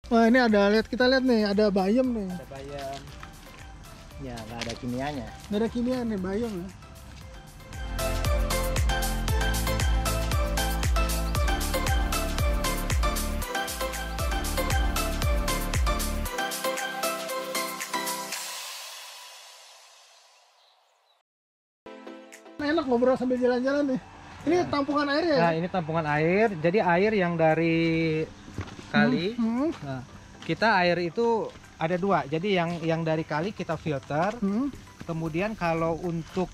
Wah ini ada, kita lihat nih, ada bayam nih. Ada bayam. Ya, nggak ada kimianya. Nggak ada kimia nih, bayam ya. Enak ngobrol sambil jalan-jalan nih. Ini tampungan air ya? Nah, ini tampungan air. Jadi air yang dari kali. Nah, kita air itu ada dua. Jadi yang dari kali kita filter. Kemudian kalau untuk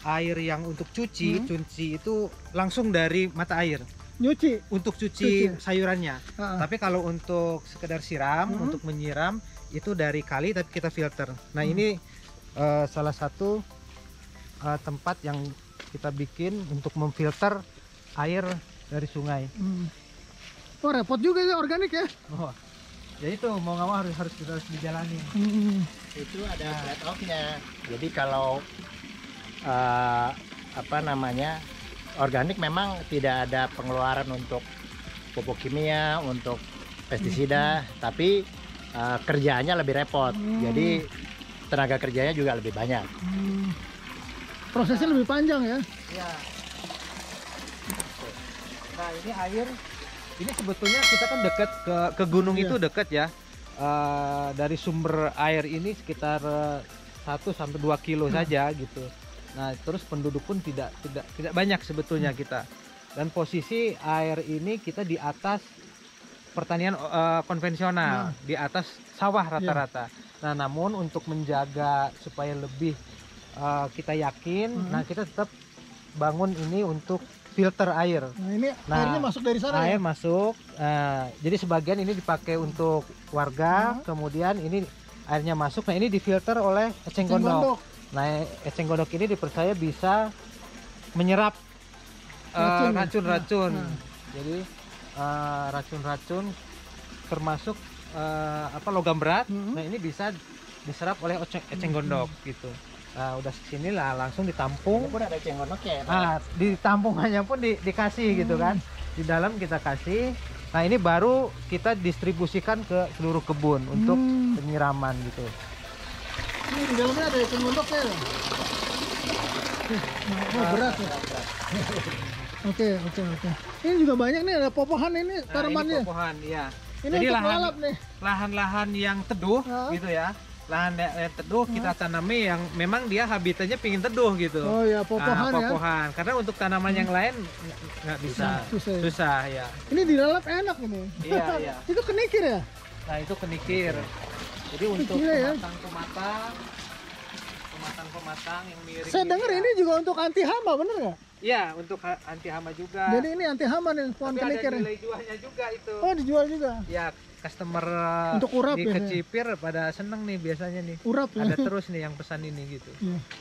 air yang untuk cuci itu langsung dari mata air. Nyuci? Untuk cuci sayurannya. Tapi kalau untuk sekedar siram, untuk menyiram itu dari kali tapi kita filter. Nah ini salah satu tempat yang kita bikin untuk memfilter air dari sungai. Oh repot juga ya organik ya? Oh, ya itu mau nggak mau harus dijalani. Itu ada trade off-nya. Jadi kalau apa namanya organik memang tidak ada pengeluaran untuk pupuk kimia, untuk pestisida, tapi kerjaannya lebih repot. Jadi tenaga kerjanya juga lebih banyak. Prosesnya lebih panjang ya? Ya. Nah ini air, ini sebetulnya kita kan dekat ke gunung itu dekat ya. Dari sumber air ini sekitar 1-2 kilo saja gitu. Nah terus penduduk pun tidak banyak sebetulnya kita. Dan posisi air ini kita di atas pertanian konvensional, di atas sawah rata-rata. Nah namun untuk menjaga supaya lebih kita yakin, nah kita tetap bangun ini untuk filter air. Nah ini airnya masuk dari sana air ya? Masuk, jadi sebagian ini dipakai untuk warga, kemudian ini airnya masuk, nah ini difilter oleh eceng gondok. Nah eceng gondok ini dipercaya bisa menyerap racun-racun. Jadi racun-racun termasuk logam berat, nah ini bisa diserap oleh eceng gondok gitu. Nah udah sini lah langsung ditampung. Ini pun ada eceng gondok ya? Nah di tampungannya pun dikasih gitu kan. Di dalam kita kasih. Nah ini baru kita distribusikan ke seluruh kebun untuk penyiraman gitu. Ini di dalamnya ada eceng gondok ya? Berat ya? Oke. Ini juga banyak nih, ada popohan ini tanamannya. Ini popohan, ya. Ini jadi untuk lalap nih. Lahan-lahan yang teduh gitu ya. Lahan yang teduh kita tanami yang memang dia habitatnya pingin teduh gitu. Oh ya, popohan ya. Popohan. Karena untuk tanaman yang lain nggak bisa. Susah ya. Ini dilalap enak ini. Iya. Itu kenikir ya? Nah itu kenikir. Jadi untuk pematang yang miring. Saya dengar ini juga untuk anti hama, bener nggak? Iya, untuk anti hama juga. Jadi ini anti hama nih, pohon kenikir. Ada nilai jualnya juga itu. Oh dijual juga? Ya, customer untuk urap di Kecipir pada seneng nih biasanya nih. Urap ya? Ada terus nih yang pesan ini gitu.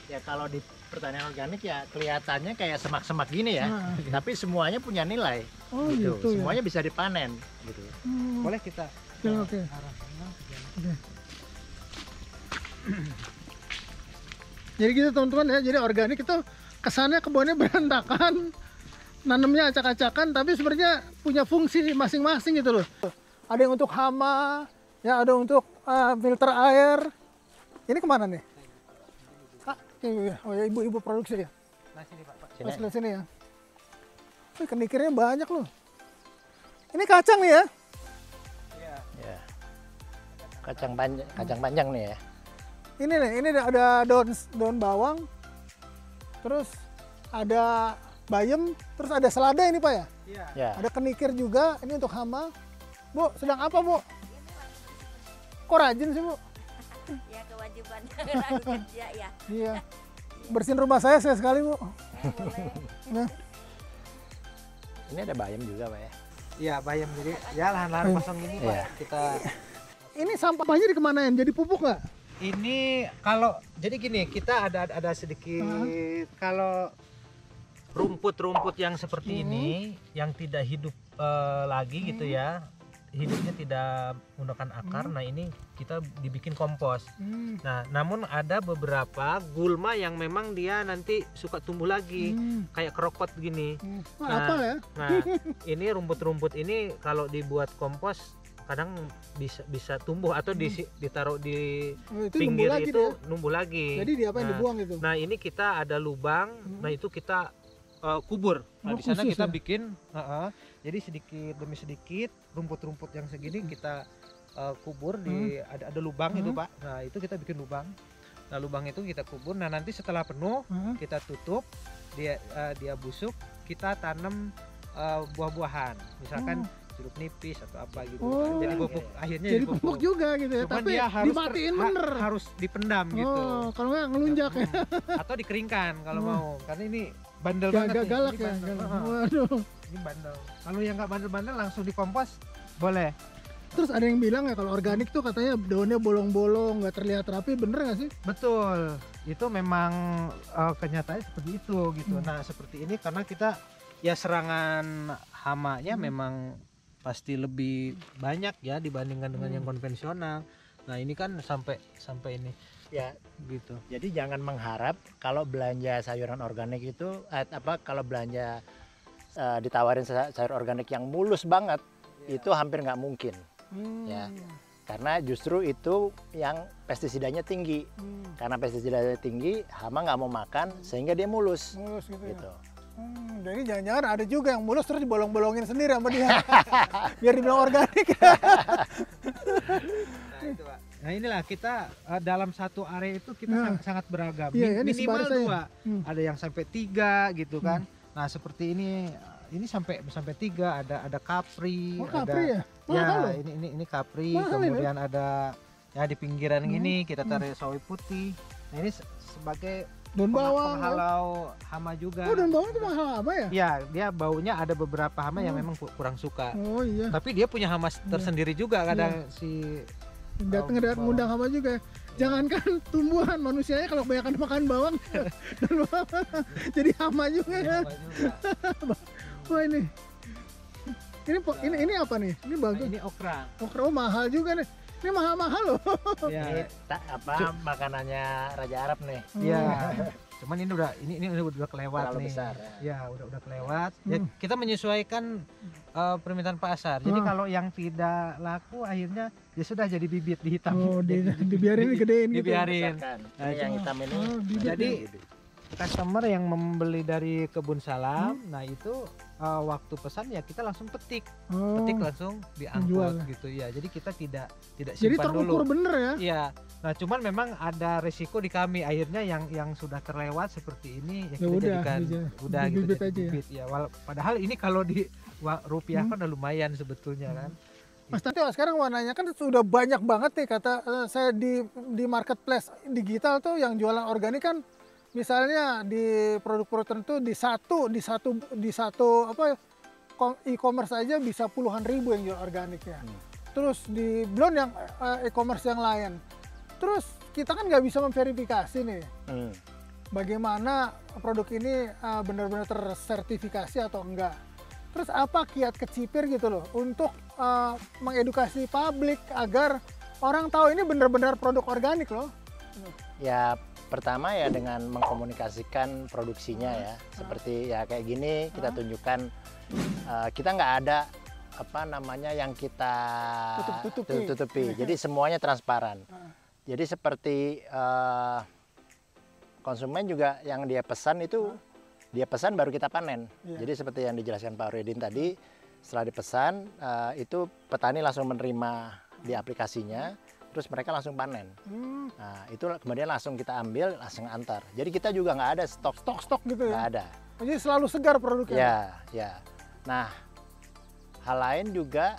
Ya kalau di pertanian organik ya kelihatannya kayak semak-semak gini ya. Tapi semuanya punya nilai. Oh gitu. Semuanya bisa dipanen gitu. Boleh kita Oke. Jadi gitu teman-teman ya, jadi organik itu kesannya kebunnya berantakan, nanamnya acak-acakan, tapi sebenarnya punya fungsi masing-masing gitu loh. Ada yang untuk hama, ya ada untuk filter air. Ini kemana nih? Oh ya ibu-ibu produksi ya? Nah sini Pak. Pas lihat sini ya. Kenikirnya banyak loh. Ini kacang nih ya? Iya. Kacang panjang nih ya. Ini nih, ini ada daun bawang, terus ada bayam, terus ada selada ini Pak ya? Iya. Ada kenikir juga, ini untuk hama. Bu, sedang apa Bu? Kok rajin sih Bu? Ya kewajiban kerja ya. Iya. Bersihin rumah saya sekali Bu. Nah. Ini ada bayam juga Pak ya? Iya bayam, jadi ya lahan-lahan kosong ini Pak kita. Ini sampahnya dikemanain? Jadi pupuk nggak? Ini kalau jadi gini, kita ada sedikit kalau rumput-rumput yang seperti ini yang tidak hidup lagi gitu ya, hidupnya tidak menggunakan akar. Nah ini kita dibikin kompos. Nah namun ada beberapa gulma yang memang dia nanti suka tumbuh lagi kayak krokot gini. Apa ya? Nah ini rumput-rumput ini kalau dibuat kompos kadang bisa tumbuh atau ditaruh di Oh, itu pinggir numbuh lagi itu dia. numbuh lagi. Jadi diapain, Nah, dibuang gitu? Nah ini kita ada lubang, nah itu kita kubur. Nah Oh, di sana khusus kita ya? bikin, jadi sedikit demi sedikit rumput-rumput yang segini kita kubur di ada lubang itu Pak. Nah itu kita bikin lubang. Nah lubang itu kita kubur. Nah nanti setelah penuh kita tutup, dia busuk, kita tanam buah-buahan, misalkan jeruk nipis atau apa gitu. Oh, Jadi pupuk akhirnya Jadi pupuk juga gitu ya, Cuman tapi dia harus dimatiin bener. harus dipendam gitu. Oh, kalau nggak ngelunjak ya. Atau dikeringkan kalau mau, karena ini bandel banget nih. Galak Ini ya. bandel. Galak. Waduh. Ini bandel. Kalau yang nggak bandel-bandel langsung dikompos boleh. Terus ada yang bilang ya kalau organik tuh katanya daunnya bolong-bolong, nggak terlihat rapi, bener nggak sih? Betul. Itu memang kenyataannya seperti itu gitu. Nah seperti ini karena kita ya serangan hamanya memang pasti lebih banyak ya dibandingkan dengan yang konvensional. Nah ini kan sampai ini Ya, gitu. jadi jangan mengharap kalau belanja sayuran organik itu kalau belanja ditawarin sayur organik yang mulus banget, itu hampir nggak mungkin. Ya. Karena justru itu yang pestisidanya tinggi. Karena pestisidanya tinggi, hama nggak mau makan sehingga dia mulus. Mulus gitu, Gitu. ya. Jadi jangan-jangan ada juga yang mulus terus dibolong-bolongin sendiri sama dia. Biar dibilang organik. Nah itu Pak. Nah inilah kita dalam satu area itu kita sangat beragam. Iya, ini Minimal sebaris 2, ada yang sampai 3 gitu kan. Nah seperti ini sampai 3, ada kapri, Oh, kapri ya? ya Mahal loh. ini kapri, Mahal kemudian ada ya di pinggiran gini kita taruh sawi putih. Nah ini sebagai Daun bawang. Ya? penghalau hama juga. Oh, daun bawang itu mahal apa ya? Ya dia baunya ada beberapa hama yang memang kurang suka. Oh iya. Tapi dia punya hama tersendiri juga kadang si Datang ngundang hama juga ya. Jangankan tumbuhan, manusianya kalau kebanyakan makan bawang dan bawang jadi hama juga ya. hama juga. Wah ini apa nih? Ini Nah, bagus. ini okra. Okra mahal juga nih. Ini mahal-mahal loh. Ini Ya, makanannya Raja Arab nih. ya. Cuman ini udah kelewat Terlalu nih. besar. Ya, udah kelewat. Ya, kita menyesuaikan permintaan pasar. Jadi kalau yang tidak laku akhirnya ya sudah jadi bibit dihitam. Oh, dibiarin gedein gitu. Dibiarin. Besarkan. Nah, Ini yang hitam ini. Oh, bibit Jadi ya. customer yang membeli dari kebun salam, nah itu waktu pesan ya kita langsung petik langsung Menjual. diangkut gitu ya. Jadi kita tidak Jadi simpan terukur dulu. bener ya. Iya. Nah, cuman memang ada resiko di kami akhirnya yang sudah terlewat seperti ini ya kita udah, jadikan udah gitu bibit jadi aja ya. bibit ya. Padahal ini kalau di rupiah kan udah lumayan sebetulnya kan. Mas Tantio, sekarang warnanya kan sudah banyak banget nih kata saya di marketplace digital tuh yang jualan organik kan, misalnya di produk-produk tertentu di satu apa e-commerce aja bisa puluhan ribu yang jual organik ya. Terus belum yang e-commerce yang lain. Terus kita kan nggak bisa memverifikasi nih bagaimana produk ini benar-benar tersertifikasi atau enggak. Terus apa kiat kecipir gitu loh untuk mengedukasi publik agar orang tahu ini benar-benar produk organik loh. Ya pertama ya dengan mengkomunikasikan produksinya ya, seperti ya kayak gini kita tunjukkan kita nggak ada apa namanya yang kita tutupi. Jadi semuanya transparan. Jadi seperti konsumen juga yang dia pesan itu dia pesan baru kita panen. Jadi seperti yang dijelaskan Pak Redin tadi, setelah dipesan itu petani langsung menerima di aplikasinya, terus mereka langsung panen. Nah itu kemudian langsung kita ambil, langsung antar. Jadi kita juga nggak ada stok gitu ya. Nggak ada. Jadi selalu segar produknya. Ya. Nah hal lain juga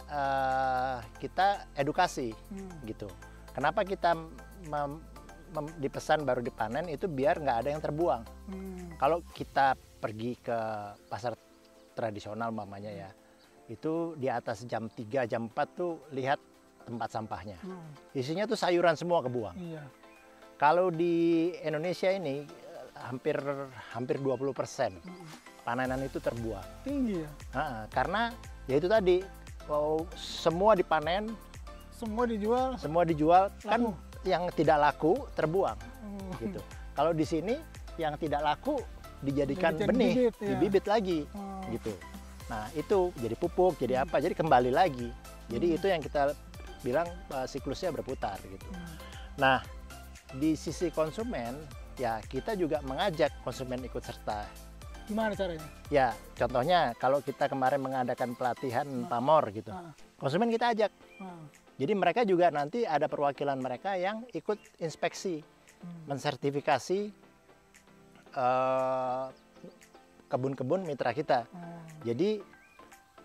kita edukasi gitu. Kenapa kita dipesan baru dipanen itu biar nggak ada yang terbuang. Kalau kita pergi ke pasar tradisional mamanya ya, itu di atas jam 3, jam 4 tuh lihat tempat sampahnya. Isinya tuh sayuran semua kebuang. Iya. Kalau di Indonesia ini hampir 20% panenan itu terbuang. Tinggi ya. Karena ya itu tadi, semua dipanen, semua dijual kan yang tidak laku terbuang gitu. Kalau di sini yang tidak laku dijadikan benih, dibibit lagi gitu. Nah itu jadi pupuk, jadi apa? Jadi kembali lagi Jadi itu yang kita bilang siklusnya berputar gitu. Nah, di sisi konsumen ya kita juga mengajak konsumen ikut serta. Gimana caranya? Ya, contohnya kalau kita kemarin mengadakan pelatihan pamor gitu. Konsumen kita ajak. Jadi mereka juga nanti ada perwakilan mereka yang ikut inspeksi, mensertifikasi kebun-kebun mitra kita. Jadi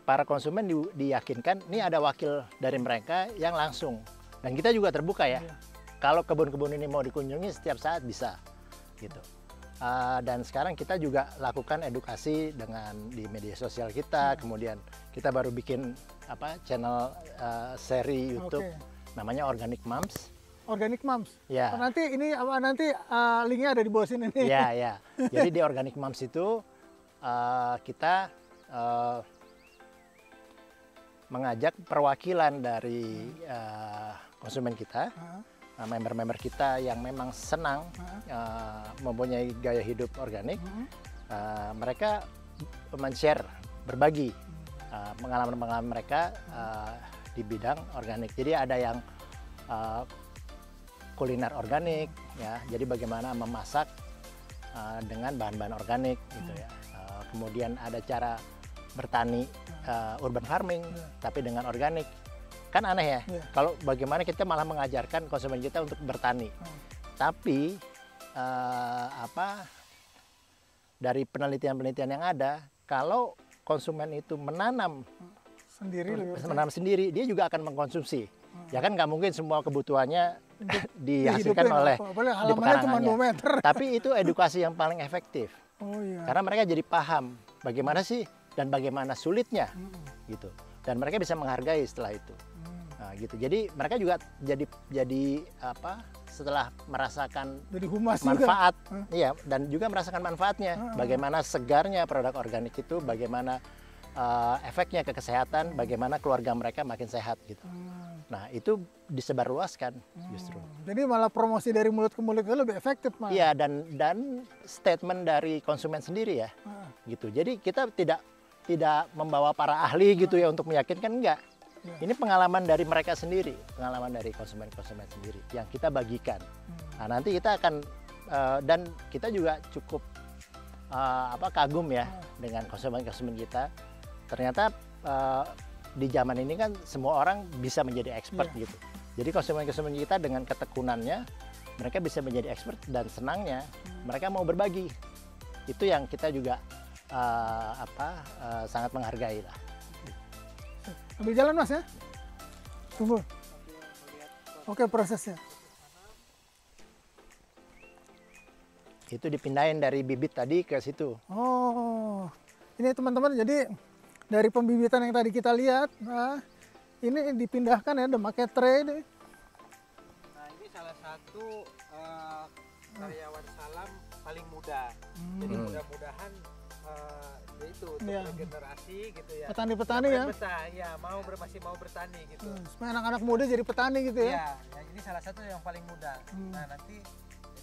para konsumen diyakinkan ini ada wakil dari mereka yang langsung. Dan kita juga terbuka ya. Kalau kebun-kebun ini mau dikunjungi setiap saat bisa gitu. Dan sekarang kita juga lakukan edukasi di media sosial kita. Kemudian kita baru bikin channel seri YouTube namanya Organic Moms. Organic Moms. Ya. Nanti linknya ada di bawah sini nih. Ya, ya. Jadi di Organic Moms itu kita mengajak perwakilan dari konsumen kita, member-member kita yang memang senang mempunyai gaya hidup organik. Mereka men-share, berbagi pengalaman-pengalaman mereka di bidang organik. Jadi ada yang kuliner organik, ya. Jadi bagaimana memasak dengan bahan-bahan organik, gitu ya. Kemudian ada cara bertani urban farming, tapi dengan organik. Kan aneh ya, kalau bagaimana kita malah mengajarkan konsumen kita untuk bertani. Tapi dari penelitian-penelitian yang ada, kalau konsumen itu menanam sendiri, dia juga akan mengkonsumsi. Ya kan nggak mungkin semua kebutuhannya dihasilkan oleh di pekarangannya. Tapi itu edukasi yang paling efektif. Karena mereka jadi paham bagaimana sih dan bagaimana sulitnya gitu. Dan mereka bisa menghargai setelah itu. Nah, gitu. Jadi mereka juga jadi setelah merasakan manfaat, iya, dan juga merasakan manfaatnya. Bagaimana segarnya produk organik itu, bagaimana efeknya ke kesehatan, bagaimana keluarga mereka makin sehat gitu. Nah, itu disebarluaskan justru. Jadi malah promosi dari mulut ke mulut itu lebih efektif, Mas. Iya, dan statement dari konsumen sendiri ya. Gitu. Jadi kita tidak membawa para ahli gitu ya untuk meyakinkan, enggak. Ini pengalaman dari mereka sendiri, pengalaman dari konsumen-konsumen sendiri yang kita bagikan. Nah, nanti kita akan dan kita juga cukup kagum ya dengan konsumen-konsumen kita. Ternyata di zaman ini kan semua orang bisa menjadi expert gitu. Jadi konsumen-konsumen kita dengan ketekunannya mereka bisa menjadi expert, dan senangnya mereka mau berbagi. Itu yang kita juga sangat menghargai lah. Ambil jalan, Mas ya. Tunggu. Oke, prosesnya. Itu dipindahin dari bibit tadi ke situ. Oh, ini teman-teman, jadi dari pembibitan yang tadi kita lihat, ini dipindahkan ya, memakai tray deh. Nah, ini salah satu karyawan Salam paling muda. Jadi mudah-mudahan yaitu untuk regenerasi gitu ya. Petani-petani ya. Ya, masih mau bertani gitu. Supaya anak-anak muda jadi petani gitu ya. Iya, ya, ini salah satu yang paling muda. Nah, nanti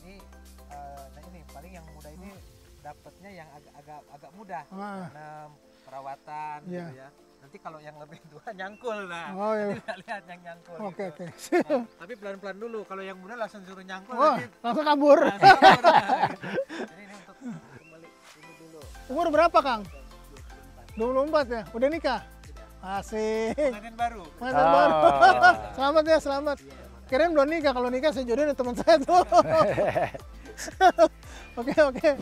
jadi ini paling yang muda ini dapatnya yang agak mudah. Perawatan gitu ya. Nanti kalau yang lebih tua nyangkul, nanti lihat yang nyangkul. Oke. Nah, tapi pelan-pelan dulu. Kalau yang muda langsung suruh nyangkul, langsung kabur. Jadi ini untuk kembali ini dulu. Umur berapa, Kang? 24 ya. Udah nikah? Asik. Pengantin baru. Selamat ya, selamat. Kirain belum nikah. Kalau nikah saya jodohin teman saya tuh. Oke.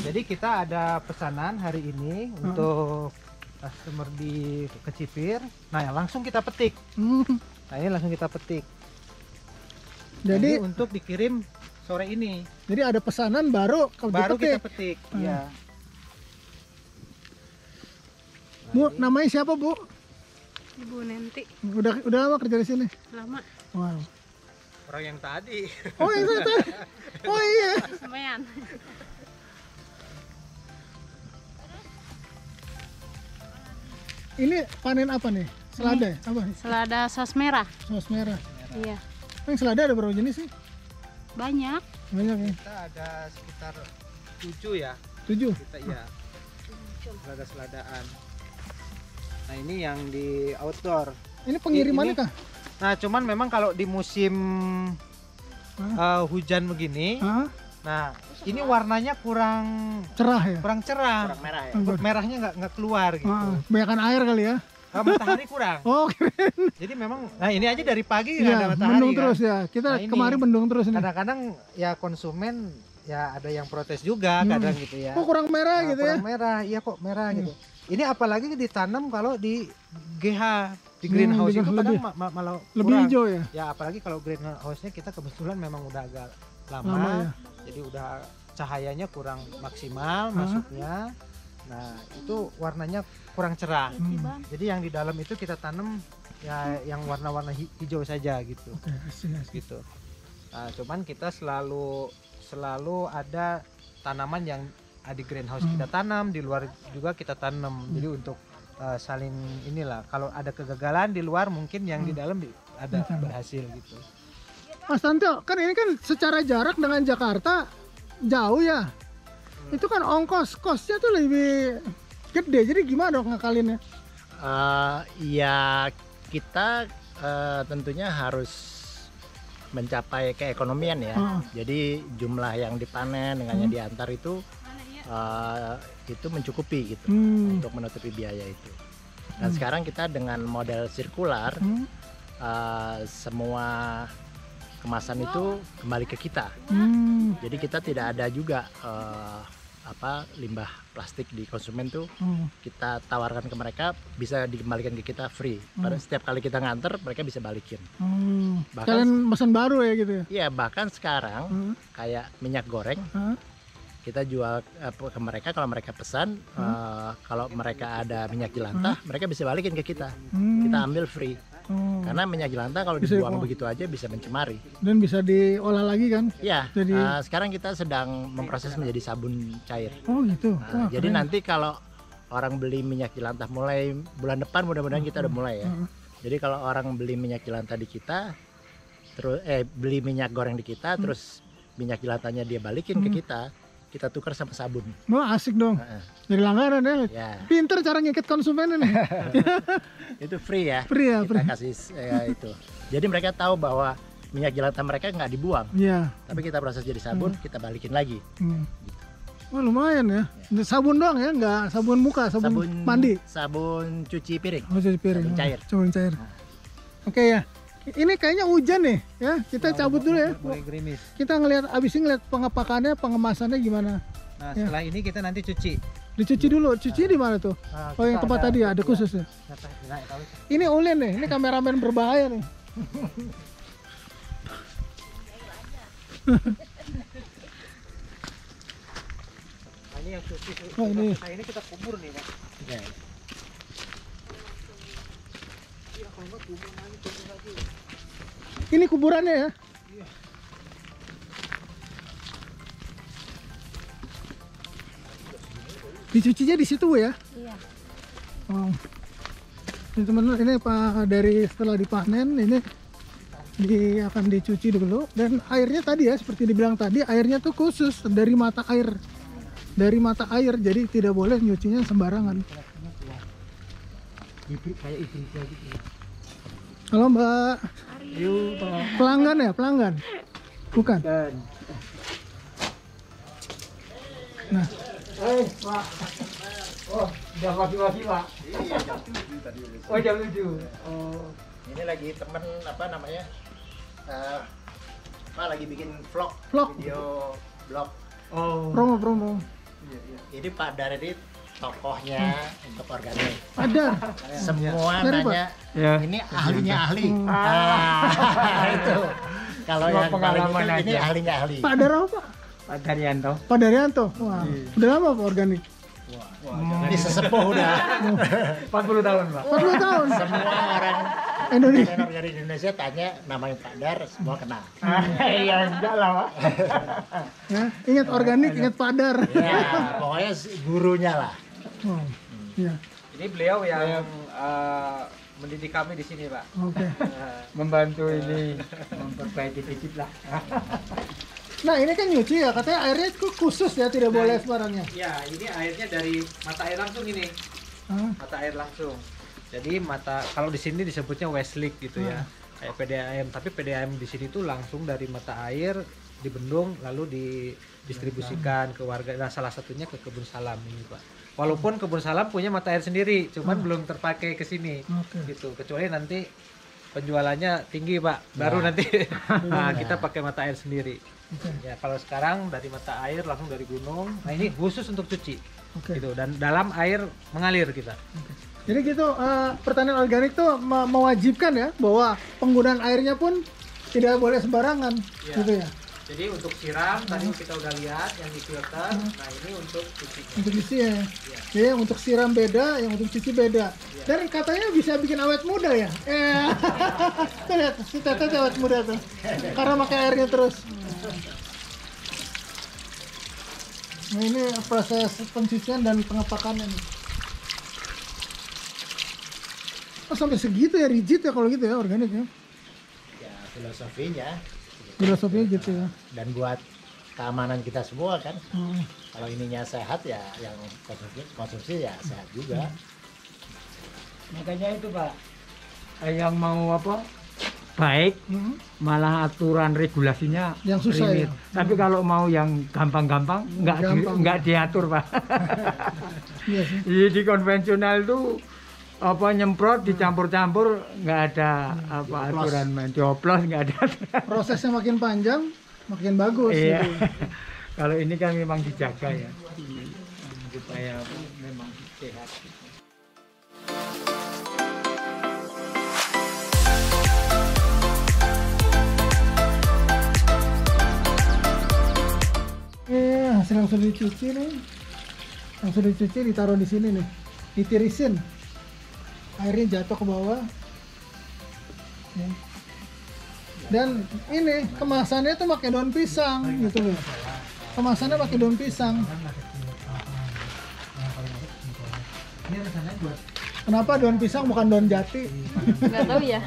Jadi kita ada pesanan hari ini untuk customer di Kecipir. Nah, langsung kita petik. Nah, ini langsung kita petik. Jadi untuk dikirim sore ini. Jadi ada pesanan baru Kita dipetik. petik. Hmm. Iya. Bu, namanya siapa, Bu? Ibu Nenti, Udah lama kerja di sini? lama Wow. Orang yang tadi. Oh, itu. Oh iya. semuanya. Ini panen apa nih? Selada ya? Apa nih? Selada saus merah. Saus merah. Iya, Yang selada ada berapa jenis sih? banyak. Banyak ya. Kita ada sekitar 7 ya. 7. Kita ya. Selada-seladaan. Nah, ini yang di outdoor. Ini pengirimannya Ini- kah? Nah, cuman memang kalau di musim hujan begini, Hah? nah ini warnanya kurang Cerah ya? cerah. Kurang merah ya. Merahnya nggak keluar gitu. Kebanyakan air kali ya? Matahari kurang. Oh, keren. Jadi memang, nah ini aja dari pagi nggak Iya, ada matahari mendung kan. terus ya. Kita Nah, ini. kemarin mendung terus nih. Kadang-kadang ya konsumen ya ada yang protes juga kadang gitu ya. Oh, kurang merah Nah, gitu ya? kurang merah, iya kok merah gitu. Ini apalagi ditanam kalau di GH, di greenhouse di itu lebih- kadang malah Lebih kurang. hijau ya? Ya apalagi kalau greenhouse-nya kita kebetulan memang udah agak lama, Lama ya? jadi udah cahayanya kurang maksimal Hah? masuknya. Nah itu warnanya kurang cerah. Hmm. Jadi yang di dalam itu kita tanam ya yang warna-warna hijau saja gitu. Oke, asik. Gitu. Nah, cuman kita selalu ada tanaman yang di greenhouse kita tanam, di luar juga kita tanam. Jadi untuk saling inilah, kalau ada kegagalan di luar mungkin yang di dalam ada berhasil gitu. Mas Tanto, kan ini kan secara jarak dengan Jakarta jauh ya. Itu kan kosnya tuh lebih gede. Jadi gimana dong ngakalinnya? Ya kita tentunya harus mencapai keekonomian ya. Jadi jumlah yang dipanen dengan yang diantar itu mencukupi gitu untuk menutupi biaya itu. Dan sekarang kita dengan model sirkular, semua kemasan itu kembali ke kita. Jadi kita tidak ada juga limbah plastik di konsumen tuh kita tawarkan ke mereka, bisa dikembalikan ke kita free. Pada setiap kali kita nganter mereka bisa balikin. Bahkan- Kalian pesan baru ya gitu ya? Iya, bahkan sekarang kayak minyak goreng kita jual ke mereka, kalau mereka pesan, kalau mereka ada minyak jelantah mereka bisa balikin ke kita. Kita ambil free. Karena minyak jelantah kalau Bisa dibuang diolah. begitu aja bisa mencemari. Dan bisa diolah lagi kan? Iya. Jadi- Sekarang kita sedang memproses menjadi sabun cair. Oh gitu. Wah, Jadi keren. nanti kalau orang beli minyak jelantah mulai bulan depan, mudah-mudahan kita udah mulai ya. Jadi kalau orang beli minyak jelantah di kita, terus beli minyak goreng di kita, terus minyak jelantahnya dia balikin ke kita tukar sama sabun. Wah, asik dong. Jadi langganan ya. Ya, Pinter cara ngikut konsumen ini. itu free ya. Free ya, Kita free. kasih itu. Jadi mereka tahu bahwa minyak jelantah mereka nggak dibuang, Iya. tapi kita proses jadi sabun, kita balikin lagi. Wah, lumayan ya. Sabun doang ya, nggak sabun muka, sabun mandi. Sabun cuci piring. Oh, cuci piring. Sabun cair. Sabun cair. Oke ya. Ini kayaknya hujan nih, ya. Kita cabut dulu ya. Mulai gerimis. Kita abis ini ngeliat pengepakannya, pengemasannya gimana. Nah setelah ini kita nanti cuci. Dicuci dulu. Cuci di mana tuh? Nah, Oh, yang kita tempat tadi ya, ada khusus ya. Ini Ulin nih, ini kameramen berbahaya nih. Nah, ini yang cuci. Oh, ini. Nah, ini kita kubur nih, Pak. Ya. Ini kuburannya ya. Dicucinya di situ ya. Iya. Oh. Ini teman-teman, ini Pak, dari setelah dipanen ini akan dicuci dulu, dan airnya tadi ya seperti dibilang tadi, airnya tuh khusus dari mata air. Dari mata air, jadi tidak boleh nyucinya sembarangan. Kayak itu gitu. Kalau Mbak pelanggan ya, pelanggan. Bukan. Nah, Pak. Oh, jam pagi-pagi, Pak. Oh, jam 7. Oh. Ini lagi temen apa namanya? Lagi bikin vlog, Vlog. video vlog. Oh. promo. Jadi Pak Dar ini tokohnya untuk organik. Ada. Semua Sorry, Pak. nanya, Ya. ini ahlinya ahli. Itu. Kalau Cuma yang paling pengalaman itu, ini aja. ahli nggak ahli. Pak Darto Pak? Pak Daryanto. Pak Daryanto. Wah, udah lama Pak organik? Ini sesepuh udah. 40 tahun, Pak. 40 tahun. Semua orang Indonesia. orang dari Indonesia tanya namanya Pak Dar, semua kenal. Iya, enggak lah, Pak. Ya, ingat organik, ingat Pak Dar. Ya, pokoknya gurunya lah. Oh, iya. Ini beliau yang mendidik kami di sini, Pak. Oke. Membantu ini memperbaiki dikit lah. Nah ini kan nyuci ya, katanya airnya itu khusus ya, tidak boleh sembarangnya. Ya, ini airnya dari mata air langsung ini. Ah, Mata air langsung. Jadi kalau di sini disebutnya Westlick gitu ya. Kayak PDAM, tapi PDAM di sini tuh langsung dari mata air dibendung lalu didistribusikan ke warga. Nah, salah satunya ke Kebun Salam ini, Pak. Walaupun Kebun Salam punya mata air sendiri, cuman belum terpakai ke sini. Oke. Gitu. Kecuali nanti penjualannya tinggi, Pak. Baru nanti nah, kita pakai mata air sendiri. Oke. Ya, kalau sekarang dari mata air langsung dari gunung. Nah, ini khusus untuk cuci. Oke. Gitu, dan dalam air mengalir kita. Jadi gitu, pertanian organik tuh mewajibkan ya bahwa penggunaan airnya pun tidak boleh sembarangan, Iya. gitu ya. Jadi untuk siram tadi kita udah lihat yang di filter. Nah, ini untuk cuci. Untuk cuci ya. Jadi yang untuk siram beda, yang untuk cuci beda. Dan katanya bisa bikin awet muda ya. Tuh lihat, si Tete awet muda tuh. Karena pakai airnya terus. Nah ini proses pencucian dan pengepakannya nih. Oh sampai segitu ya, rigid ya kalau gitu ya, organik ya. Ya, filosofinya. Filosofinya gitu ya. Dan buat keamanan kita semua kan. Hmm. Kalau ininya sehat ya yang konsumsi ya sehat juga. Makanya itu, Pak. Yang mau apa? Baik, malah aturan regulasinya Yang susah rumit. ya? Tapi kalau mau yang gampang-gampang Gampang. nggak diatur, Pak. Iya sih. Di konvensional tuh apa nyemprot dicampur-campur nggak ada apa Dioplos. aturan main dioplos nggak ada. Prosesnya makin panjang, makin bagus. Iya. Gitu. Kalau ini kan memang dijaga ya supaya memang sehat. Hasil yang sudah dicuci nih, yang sudah dicuci ditaruh di sini nih, ditirisin, airnya jatuh ke bawah. Ya. Dan ini kemasannya tuh pakai daun pisang gitu loh, kemasannya pakai daun pisang. Kenapa daun pisang bukan daun jati? Nggak tahu ya.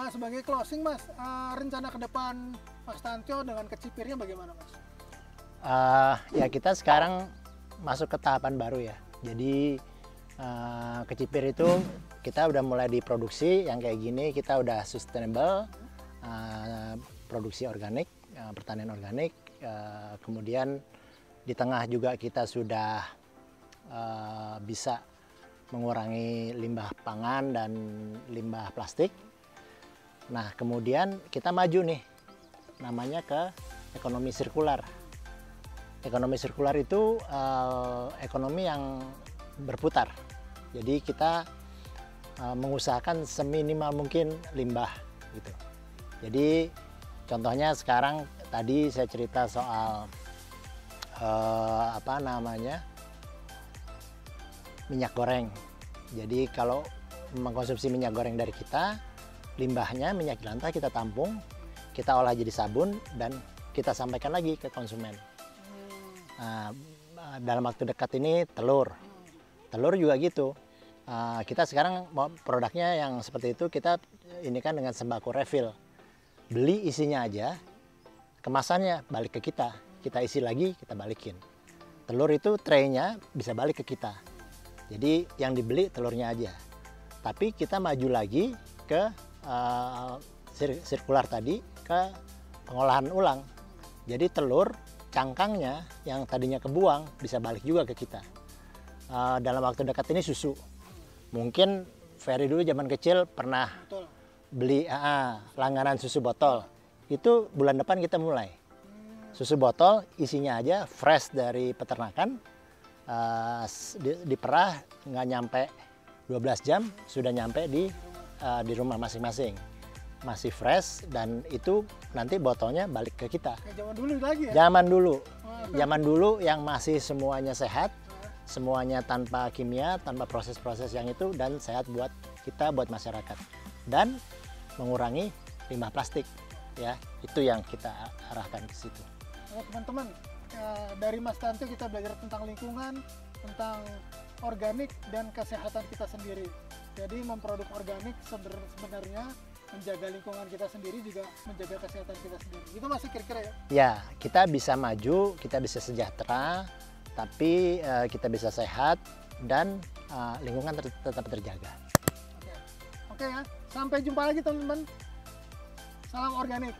Sebagai closing Mas, rencana ke depan Mas Tantio dengan kecipirnya bagaimana Mas? Ya kita sekarang masuk ke tahapan baru ya. Jadi kecipir itu kita udah mulai diproduksi yang kayak gini, kita udah sustainable, produksi organik, pertanian organik. Kemudian di tengah juga kita sudah bisa mengurangi limbah pangan dan limbah plastik. Nah, kemudian kita maju nih, namanya ke ekonomi sirkular. Ekonomi sirkular itu ekonomi yang berputar. Jadi kita mengusahakan seminimal mungkin limbah gitu. Jadi contohnya sekarang tadi saya cerita soal minyak goreng. Jadi kalau mengkonsumsi minyak goreng dari kita, limbahnya minyak jelantah kita tampung, kita olah jadi sabun dan kita sampaikan lagi ke konsumen. Nah, dalam waktu dekat ini telur juga gitu. Kita sekarang mau produknya yang seperti itu, kita ini kan dengan sembako refill, beli isinya aja, kemasannya balik ke kita isi lagi, kita balikin. Telur itu traynya bisa balik ke kita, jadi yang dibeli telurnya aja, tapi kita maju lagi ke sirkular tadi, ke pengolahan ulang. Jadi telur cangkangnya yang tadinya kebuang bisa balik juga ke kita. Dalam waktu dekat ini susu. Mungkin Ferry dulu zaman kecil pernah beli langganan susu botol. Itu bulan depan kita mulai. Susu botol isinya aja fresh dari peternakan, diperah nggak nyampe 12 jam sudah nyampe di rumah masing-masing. Masih fresh dan itu nanti botolnya balik ke kita. Kayak zaman dulu lagi ya? Zaman dulu. Zaman dulu yang masih semuanya sehat, semuanya tanpa kimia, tanpa proses-proses yang itu, dan sehat buat kita, buat masyarakat. Dan mengurangi limbah plastik. Ya, itu yang kita arahkan ke situ. Nah, teman-teman, dari Mas Tanto kita belajar tentang lingkungan, tentang organik dan kesehatan kita sendiri. Jadi memproduk organik sebenarnya menjaga lingkungan kita sendiri, juga menjaga kesehatan kita sendiri. Itu masih kira-kira ya? Ya, kita bisa maju, kita bisa sejahtera, tapi kita bisa sehat dan lingkungan tetap terjaga. Oke ya, sampai jumpa lagi teman-teman. Salam organik.